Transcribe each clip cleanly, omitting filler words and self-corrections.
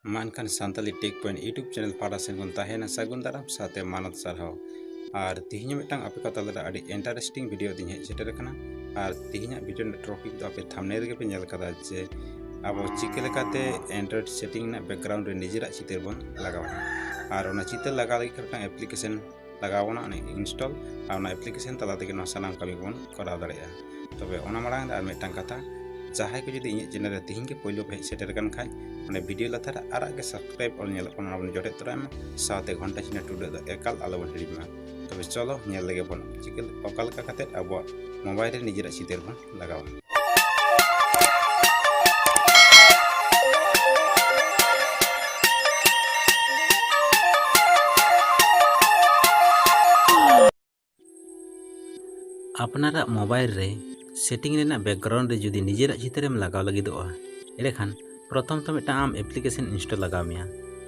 मानखान Santali tech point YouTube channel पाड़ा से बन तहना सगुन दाराम साथे मानत सारहाव और तिहिन मिटांग आपे को तलरे अडी इंटरेस्टिंग वीडियो दिन हेज सेटर कना और तिहिन वीडियो टॉपिक दो आपे थंबनेल गे पे नेल कदा जे अब चिके लेकाते एंड्रॉइड सेटिंग ना बैकग्राउंड रे निजेरा चित्र बन लगावा और ओना चित्र लगा लगी करटा एप्लीकेशन लगावना इंस्टॉल और ओना एप्लीकेशन तला तेगे नो सनाम कमी बन करा दाड़ेया तबे ओना मारांग आर मिटांग कथा जहां को जुदी चैनल रे तिहिन के पहिलो पे सेटर कन खाय माने वीडियो लथार आरा के सब्सक्राइब और नेल कोना बन जोड़े तोराम साथे घंटा चिना टुडे द एकाल आलो बन हिड़ीमा तबे चलो नेल लगे बन चिकल ओकाल का कते अब मोबाइल रे निजेरा चित्र बन लगावा अपनारा मोबाइल रे सेटिंग रेना बैकग्राउंड रे जुदी निजेरा चित्रम लगाव लगिदोआ एरेखान प्रथम तो मिटा आम एप्लीकेशन इंस्टॉल लगा मिया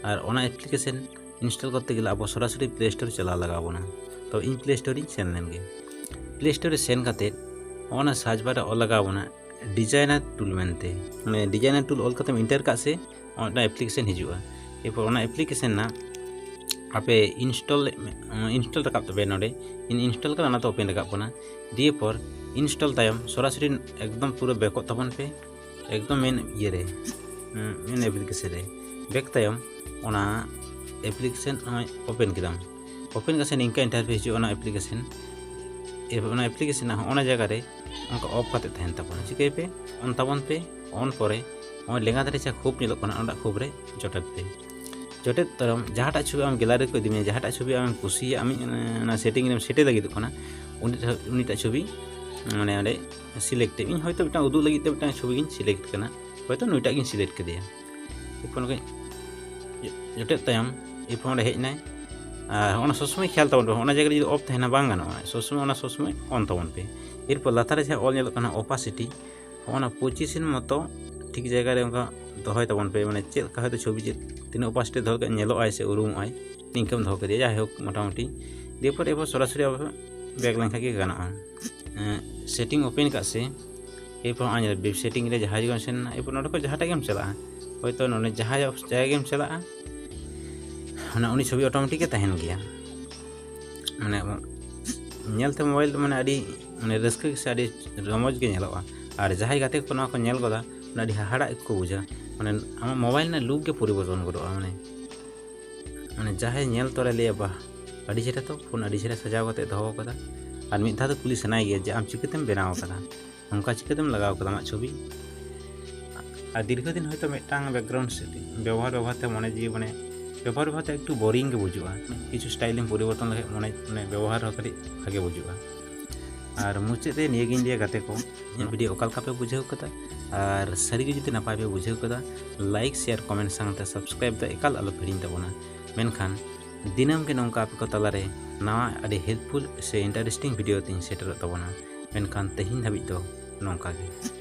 और ओना एप्लीकेशन इंस्टॉल करते गेला अब सरासरि प्ले स्टोर चला लगाबोना तो इन प्ले स्टोर सेन लेनगे प्ले स्टोर सेन काते ओना सर्च बार ऑल लगाबोना डिजाइनर टूल मेनते माने डिजाइनर टूल ऑल काते इंटर का से ओना एप्लीकेशन हिजुआ एरपर ओना एप्लीकेशन ना आपे इंस्टॉल रकाब तबे नोडे इन इंस्टॉल का तो ओपन रकाब बना दिए पर इंस्टॉल तायम सरासरि एकदम पूरा बैकअप तबन पे एकदम मेन ये रे मेन एप्लीकेशन रे बैक तायम ओना एप्लीकेशन ओपन किदाम ओपन का से निंका इंटरफेस जो ओना एप्लीकेशन ना ओना जगह रे उनका ऑफ करते तहन तबन चिके पे ऑन तबन पे ऑन परे ओ लेंगा दरे चा खूब निलो कना ओंडा खूब रे जोटक पे जोटे तरम जहाटा छवि आम गैलारी को दिमे जहाटा छवि आम कुसी आमी ना सेटिंग रे सेटे लगी कना उनीटा छवि माने अरे सिलेक्ट इन होयतो मिटा उदु लगी ते मिटा छवि गिन सिलेक्ट कना होयतो नुइटा गिन सिलेक्ट कदिया इपन के जोटे तायम इपन रे हेजनाय ओना सब समय ख्याल तबन ओना जगह जदि ऑफ तहना बांग गानो सब समय ऑन तबन पे एरपर लातारे जे ऑल नेल कना ओपासिटी ओना 25 मतो ठीक जगह रे उनका दहय तबन पे माने चेल का होयतो छवि जे तीन ओपासिटी धर के नेलो आय से उरुम आय निंकम धो कदिया जाय होक मोटामुटी देपर एपर सरासरि अब बैक लाइन के गाना सेटिंग ओपन का से एरपर आन वेब सेटिंग रे जहाज गन सेन एरपर नोड को जहाटा गेम चला होयतो नोने जहाज जगह गेम चला ओना उनी छवि ऑटोमेटिक तहन गया माने नेलते मोबाइल माने अडी माने रस्क से अडी रमज के नेलोआ और जहाज गाते को ना को नेल गोदा अडी हाहाड़ा को बुझा माने आम मोबाइल ना लुक के परिवर्तन करोआ माने जहाज नेल तोरे ले बा अडी चेहरा तो फोन अडी चेहरा सजाव करते दहो कदा और मिद धा तो कुली सनाई गया जे आम चिकतेम बनाव कदा उनका चिकतेम लगाव कदा मा छवि और दीर्घ दिन होयतो मिटांग बैकग्राउंड सेटिंग व्यवहार ते मने जी माने व्यवहार ते एकटू बोरिंग के बुझुआ किछु स्टाइलिंग परिवर्तन लगे मने व्यवहार हो करी भागे बुझुआ और मुचाद रे निये गिन लिया गाते को वीडियो ओकाल का पे बुझाव कदा और सारी गे जुदी नापाय पे बुझाव कदा लाइक शेयर कमेंट संगते सब्सक्राइब द एकाल आलो हिड़िन तबोना मेनखान दिनम के नौका आपे को तलारे नवा अडी हेल्पफुल से इंटरेस्टिंग वीडियो तीन सेटर तबोना मेनखान तेहिन धाबी दो नौका गे।